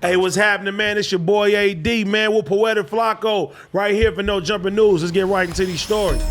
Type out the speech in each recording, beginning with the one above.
Hey, what's happening, man? It's your boy AD, man, with Poetik Flakko, right here for No Jumping News. Let's get right into these stories.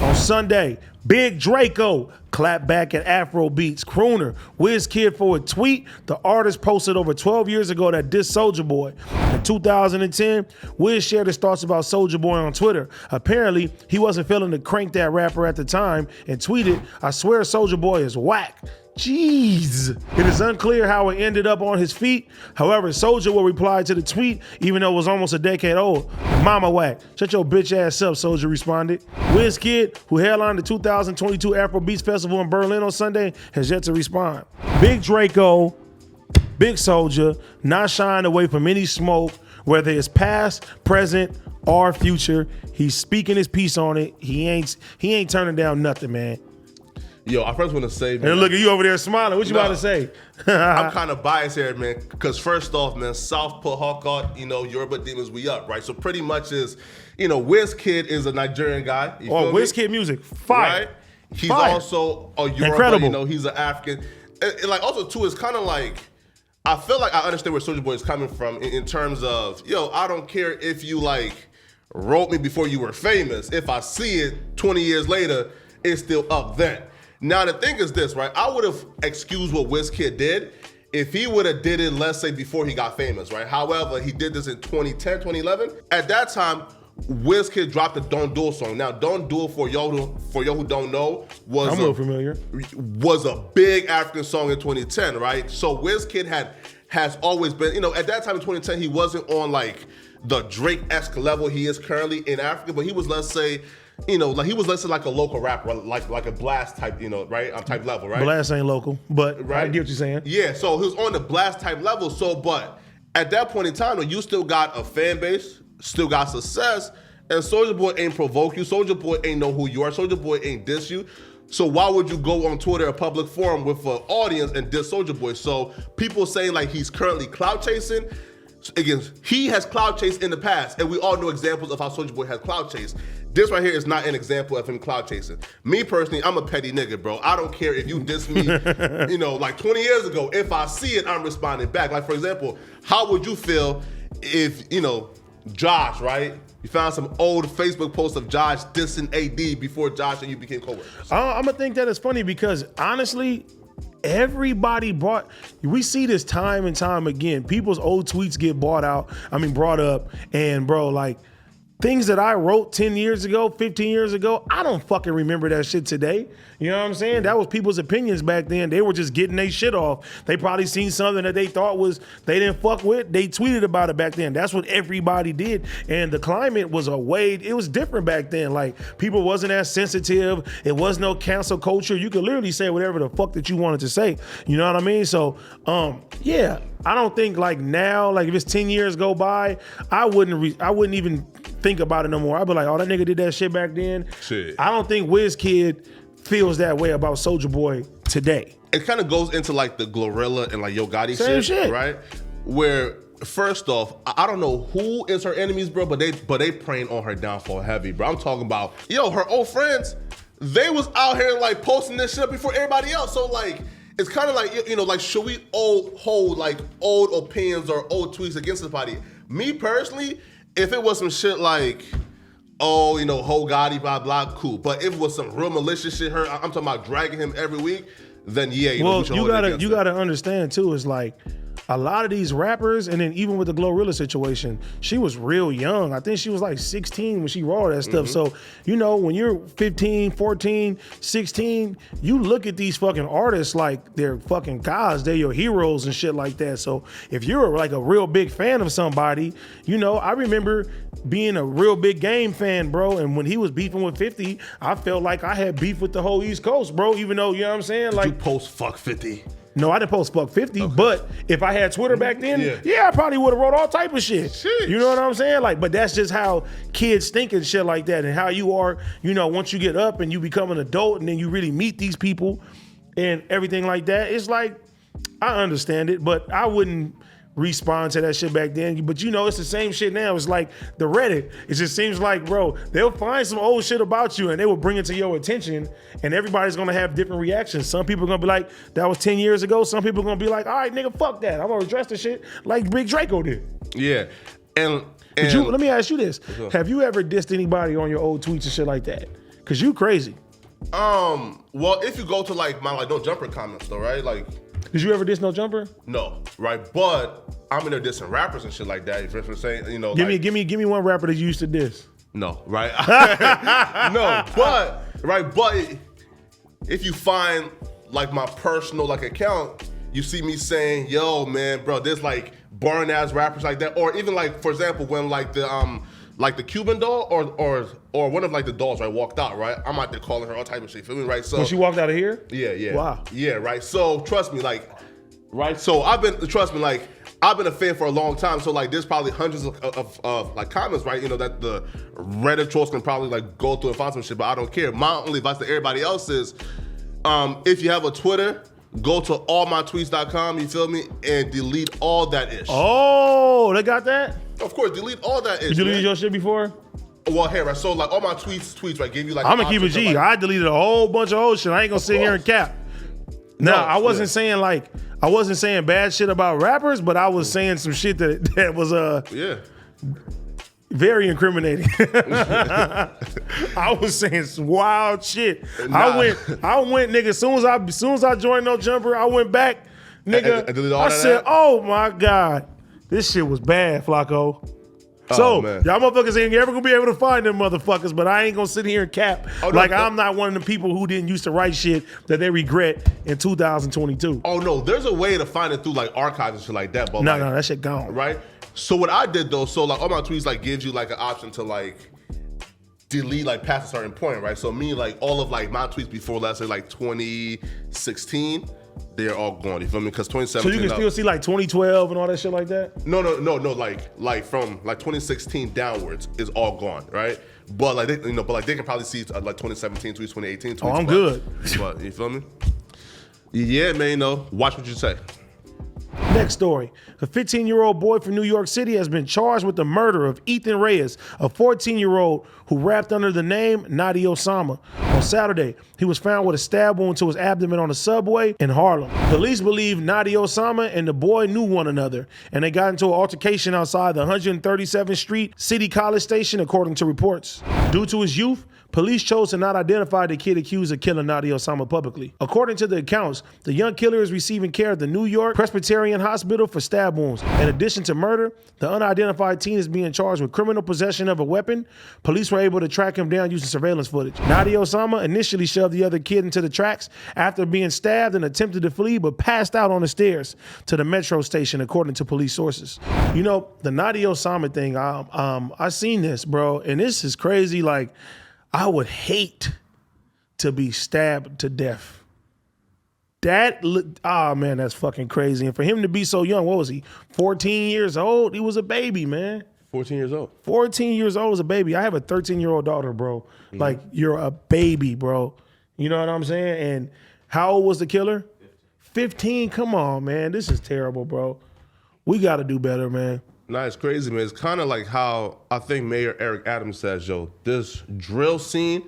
On Sunday, Big Draco clapped back at Afrobeats crooner WizKid for a tweet the artist posted over 12 years ago that dissed Soulja Boy. In 2010, Wiz shared his thoughts about Soulja Boy on Twitter. Apparently, he wasn't feeling to crank that rapper at the time and tweeted, "I swear Soulja Boy is whack." Jeez. It is unclear how it ended up on his feet. However, Soulja will reply to the tweet, even though it was almost a decade old. "Mama whack. Shut your bitch ass up," Soulja responded. WizKid, who headlined the 2022 Afrobeats Festival in Berlin on Sunday, has yet to respond. Big Draco, Big Soulja, not shying away from any smoke, whether it's past, present, or future. He's speaking his piece on it. He ain't turning down nothing, man. Yo, I first want to say, man. And look at you over there smiling. What you about to say? I'm kind of biased here, man, because first off, man, South put Hawkeye, Yoruba Demons, we up, right? So pretty much is, WizKid is a Nigerian guy. WizKid music, fire. Right? He's fire. Also a Yoruba, incredible. He's an African. And like also too, it's kind of like, I feel like I understand where Soulja Boy is coming from in terms of, I don't care if you wrote me before you were famous. If I see it 20 years later, it's still up then. Now, the thing is this, right? I would have excused what WizKid did if he would have did it, let's say, before he got famous, right? However, he did this in 2010, 2011. At that time, WizKid dropped the Don't Do It song. Now, Don't Do It, for y'all who don't know, I'm a little familiar. Was a big African song in 2010, right? So WizKid has always been, at that time in 2010, he wasn't on the Drake-esque level he is currently in Africa, but he was, let's say, he was like a local rapper, like a Blast type, right? Type level, right? Blast ain't local, but right? I get what you're saying. Yeah, so he was on the Blast type level. So, but at that point in time, you still got a fan base, still got success, and Soulja Boy ain't provoke you. Soulja Boy ain't know who you are. Soulja Boy ain't diss you. So why would you go on Twitter, a public forum with an audience and diss Soulja Boy? So people saying he's currently clout chasing. Again, he has cloud chased in the past, and we all know examples of how Soulja Boy has cloud chased. This right here is not an example of him cloud chasing. Me personally, I'm a petty nigga, bro. I don't care if you diss me, 20 years ago. If I see it, I'm responding back. Like, for example, how would you feel if, Josh, right? You found some old Facebook posts of Josh dissing AD before Josh and you became coworkers. I'm gonna think that it's funny because honestly, everybody we see this time and time again. People's old tweets get brought up, and bro, things that I wrote 10 years ago, 15 years ago, I don't fucking remember that shit today. You know what I'm saying? That was people's opinions back then. They were just getting their shit off. They probably seen something that they thought they didn't fuck with. They tweeted about it back then. That's what everybody did. And the climate was it was different back then. People wasn't as sensitive. It was no cancel culture. You could literally say whatever the fuck that you wanted to say. You know what I mean? So, yeah. I don't think now, if it's 10 years go by, I wouldn't even think about it no more. I'd be like, oh, that nigga did that shit back then. Shit. I don't think WizKid feels that way about Soulja Boy today. It kind of goes into the Glorilla and Yo Gotti shit, right? Where first off, I don't know who is her enemies, bro, but they preying on her downfall heavy, bro. I'm talking about, her old friends, they was out here posting this shit before everybody else. So it's kind of should we hold old opinions or old tweets against somebody? Me personally, if it was some shit Ho Gotti, blah, blah, cool. But if it was some real malicious shit, I'm talking about dragging him every week, then yeah, you gotta understand too, is a lot of these rappers, and then even with the Glorilla situation, she was real young. I think she was 16 when she wrote all that stuff. So, when you're 15, 14, 16, you look at these fucking artists like they're fucking gods. They're your heroes and shit like that. So if you're a real big fan of somebody, I remember being a real big Game fan, bro. And when he was beefing with 50, I felt like I had beef with the whole East Coast, bro. Even though, you know what I'm saying? Did you post fuck 50? No, I didn't post fuck 50, okay. But if I had Twitter back then, yeah I probably would have wrote all type of shit. Jeez. You know what I'm saying? But that's just how kids think and shit like that, and how you are, once you get up and you become an adult and then you really meet these people and everything like that. It's I understand it, but I wouldn't respond to that shit back then. But you know, it's the same shit now. It's like the Reddit. It just seems like, bro, they'll find some old shit about you and they will bring it to your attention, and everybody's gonna have different reactions. Some people are gonna be like, that was 10 years ago. Some people are gonna be like, all right, nigga, fuck that. I'm gonna address the shit like Big Draco did. Yeah. And let me ask you this. Have you ever dissed anybody on your old tweets and shit like that? Cause you crazy. Well, if you go to like my No Jumper comments though, right? Like, did you ever diss No Jumper? no, right? But I'm in there dissing rappers and shit like that. You know what I'm saying? You know, give me one rapper that you used to diss. No, right? No, but right, but if you find like my personal like account, you see me saying, "Yo, man, bro, there's like burn ass rappers like that," or even like, for example, when like the Cuban doll or one of like the dolls, right, walked out, right? I'm out there calling her all type of shit, feel me, right? So when she walked out of here? Yeah. Wow. Yeah, right. So trust me, like, right. So I've been a fan for a long time. So like, there's probably hundreds of like comments, right? You know, that the Reddit trolls can probably like go through and find some shit, but I don't care. My only advice to everybody else is, if you have a Twitter, go to allmytweets.com, you feel me, and delete all that ish. Oh, they got that? Of course, delete all that ish. You deleted your shit before? Well, hey, right, so like all my tweets, right, gave you like. I'm gonna keep it G. Like, I deleted a whole bunch of old shit. I ain't gonna sit here and cap. No, I wasn't saying bad shit about rappers, but I was saying some shit that was very incriminating. I was saying some wild shit. Nah. I went, nigga. As soon as I joined No Jumper, I went back, nigga. I said, "Oh my God, this shit was bad, Flakko." So y'all motherfuckers ain't ever gonna be able to find them motherfuckers, but I ain't gonna sit here and cap I'm not one of the people who didn't used to write shit that they regret in 2022. Oh no, there's a way to find it through like archives and shit like that. But no, that shit gone. Right? So what I did though, so like all my tweets like gives you like an option to like delete like past a certain point, right? So me, like all of like my tweets before, let's say like 2016, they're all gone. You feel me? Because 2017. So you can still see like 2012 and all that shit like that? No. Like from like 2016 downwards is all gone, right? But like they can probably see like 2017, 2018, 2012. Oh, I'm good. But you feel me? Yeah, man. You know, watch what you say. Next story. A 15-year-old boy from New York City has been charged with the murder of Ethan Reyes, a 14-year-old who rapped under the name Notti Osama. On Saturday, he was found with a stab wound to his abdomen on a subway in Harlem. Police believe Notti Osama and the boy knew one another, and they got into an altercation outside the 137th Street City College Station, according to reports. Due to his youth, police chose to not identify the kid accused of killing Notti Osama publicly. According to the accounts, the young killer is receiving care at the New York Presbyterian Hospital for stab wounds. In addition to murder, the unidentified teen is being charged with criminal possession of a weapon. Police were able to track him down using surveillance footage. Notti Osama initially shoved the other kid into the tracks after being stabbed and attempted to flee, but passed out on the stairs to the metro station, according to police sources. You know, the Notti Osama thing, I seen this, bro, and this is crazy. Like, I would hate to be stabbed to death. Man, that's fucking crazy. And for him to be so young, what was he? 14 years old? He was a baby, man. 14 years old. 14 years old as a baby. I have a 13-year-old daughter, bro. Mm-hmm. Like, you're a baby, bro. You know what I'm saying? And how old was the killer? 15? Come on, man. This is terrible, bro. We got to do better, man. Nah, it's crazy, man. It's kind of like how I think Mayor Eric Adams says, yo, this drill scene,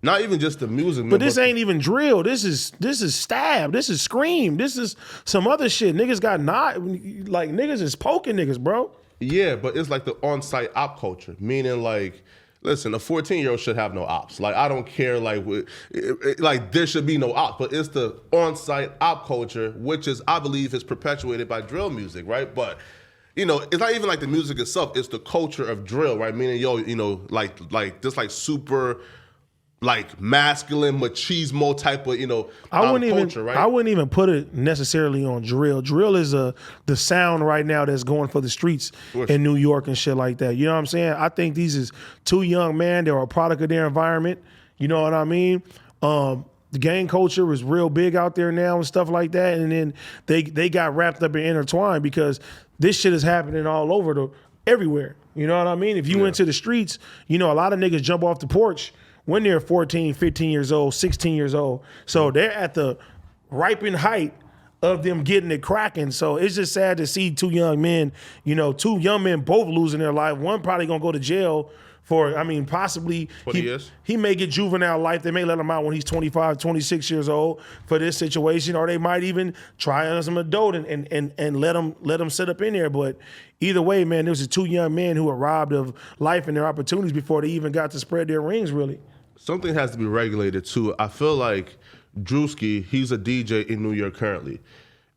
not even just the music, man. But this ain't even drill. This is stab. This is scream. This is some other shit. Niggas got like niggas is poking niggas, bro. Yeah, but it's like the on-site op culture, meaning like, listen, a 14-year-old should have no ops. Like, I don't care, like there should be no ops, but it's the on-site op culture, which is, I believe, is perpetuated by drill music, right? But you know, it's not even like the music itself, it's the culture of drill, right? Meaning, yo, you know, like this like super like masculine machismo type of, you know, culture, right? I wouldn't even put it necessarily on drill. Drill is the sound right now that's going for the streets in New York and shit like that. You know what I'm saying? I think these is two young men. They're a product of their environment. You know what I mean? The gang culture is real big out there now and stuff like that. And then they got wrapped up and intertwined because this shit is happening all over everywhere. You know what I mean? If you went to the streets, you know, a lot of niggas jump off the porch when they're 14, 15 years old, 16 years old. So they're at the ripened height of them getting it cracking. So it's just sad to see two young men both losing their life. One probably gonna go to jail for, possibly 20 years. He may get juvenile life. They may let him out when he's 25, 26 years old for this situation, or they might even try on some adult and let him sit up in there. But either way, man, there was two young men who were robbed of life and their opportunities before they even got to spread their rings, really. Something has to be regulated too. I feel like Drewski, he's a DJ in New York currently.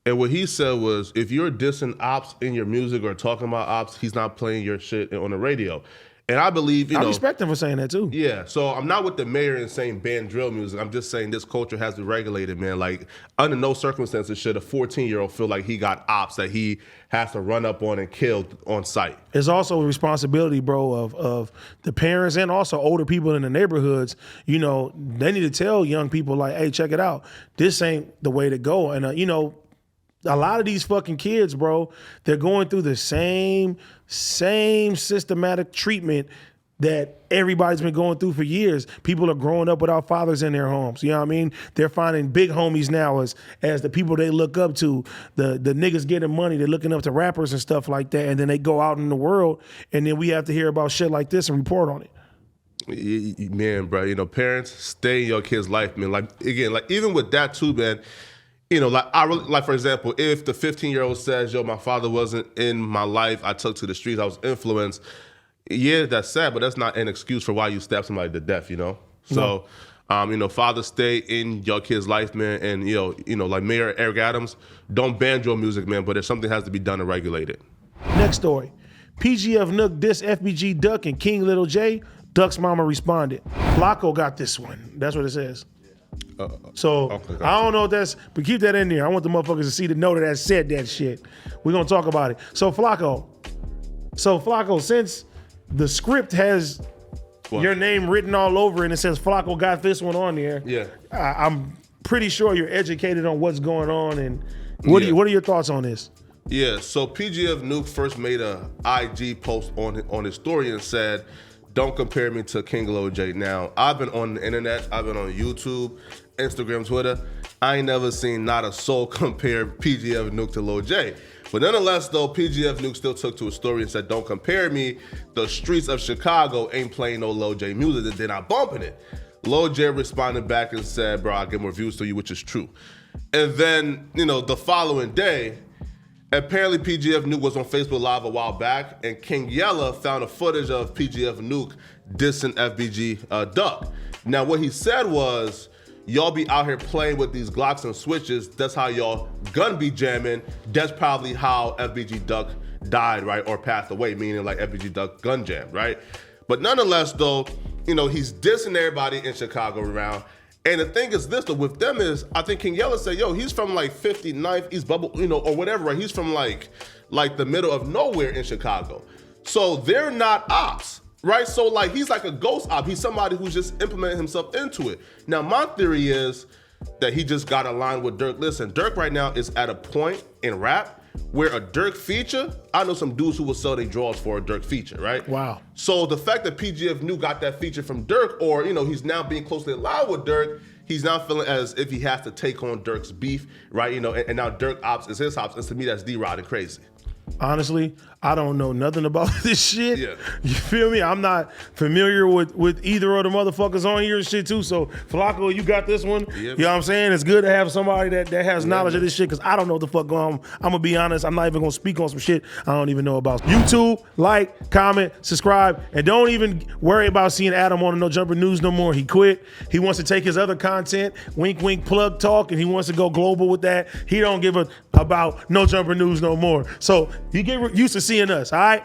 And what he said was, if you're dissing ops in your music or talking about ops, he's not playing your shit on the radio. And I believe, I respect him for saying that too. Yeah, so I'm not with the mayor and saying ban drill music. I'm just saying this culture has to be regulated, man. Like, under no circumstances should a 14-year-old feel like he got ops that he has to run up on and kill on site. It's also a responsibility, bro, of the parents and also older people in the neighborhoods. You know, they need to tell young people, like, hey, check it out. This ain't the way to go. And, a lot of these fucking kids, bro, they're going through the same systematic treatment that everybody's been going through for years. People are growing up without fathers in their homes. You know what I mean? They're finding big homies now as the people they look up to. The niggas getting money, they're looking up to rappers and stuff like that, and then they go out in the world, and then we have to hear about shit like this and report on it. Man, bro, parents, stay in your kid's life, man. Like, again, like, even with that too, man, like for example, if the 15-year-old says, yo, my father wasn't in my life, I took to the streets, I was influenced. Yeah, that's sad, but that's not an excuse for why you stab somebody to death, So, fathers, stay in your kid's life, man. And, like Mayor Eric Adams, don't ban drill music, man, but if something has to be done to regulate it. Next story. PGF Nuk diss FBG Duck and King Little J. Duck's mama responded. Flakko got this one. That's what it says. Okay, I don't know if that's, but keep that in there. I want the motherfuckers to see the note that said that shit. We're gonna talk about it. So Flakko, since the script has your name written all over it and it says Flakko got this one on there, yeah, I'm pretty sure you're educated on what's going on. And what are your thoughts on this? Yeah, so PGF Nuk first made a IG post on his story and said, don't compare me to King Lil J. Now, I've been on the internet, I've been on YouTube, Instagram, Twitter. I ain't never seen not a soul compare PGF Nuk to Lil J. But nonetheless, though, PGF Nuk still took to a story and said, don't compare me. The streets of Chicago ain't playing no Lil J music, and they're not bumping it. Lil J responded back and said, bro, I'll give more views to you, which is true. And then, the following day, apparently PGF Nuk was on Facebook Live a while back, and King Yella found a footage of PGF Nuk dissing FBG Duck. Now, what he said was, y'all be out here playing with these Glocks and switches. That's how y'all gun be jamming. That's probably how FBG Duck died, right? Or passed away, meaning like FBG Duck gun jam, right? But nonetheless, though, he's dissing everybody in Chicago around. And the thing is this, though, with them is, I think King Yella said, yo, he's from like 59th East Bubble, or whatever, right? He's from like the middle of nowhere in Chicago. So they're not ops, right? So like, he's like a ghost op. He's somebody who's just implementing himself into it. Now, my theory is that he just got aligned with Dirk. Listen, Dirk right now is at a point in rap where a Dirk feature, I know some dudes who will sell their draws for a Dirk feature, right? Wow. So the fact that PGF Nuk got that feature from Dirk, or, he's now being closely aligned with Dirk, he's now feeling as if he has to take on Dirk's beef, right? And now Dirk ops is his ops, and to me, that's D-Rod and crazy. Honestly, I don't know nothing about this shit. Yeah. You feel me? I'm not familiar with either of the motherfuckers on here and shit too. So Flakko, you got this one. Yeah, you know what I'm saying? It's good to have somebody that has knowledge of this shit, because I don't know what the fuck going on. I'm gonna be honest, I'm not even gonna speak on some shit I don't even know about. YouTube, like, comment, subscribe, and don't even worry about seeing Adam on the No Jumper News no more. He quit. He wants to take his other content, wink wink plug talk, and he wants to go global with that. He don't give a about No Jumper News no more. So you get used to seeing us, all right?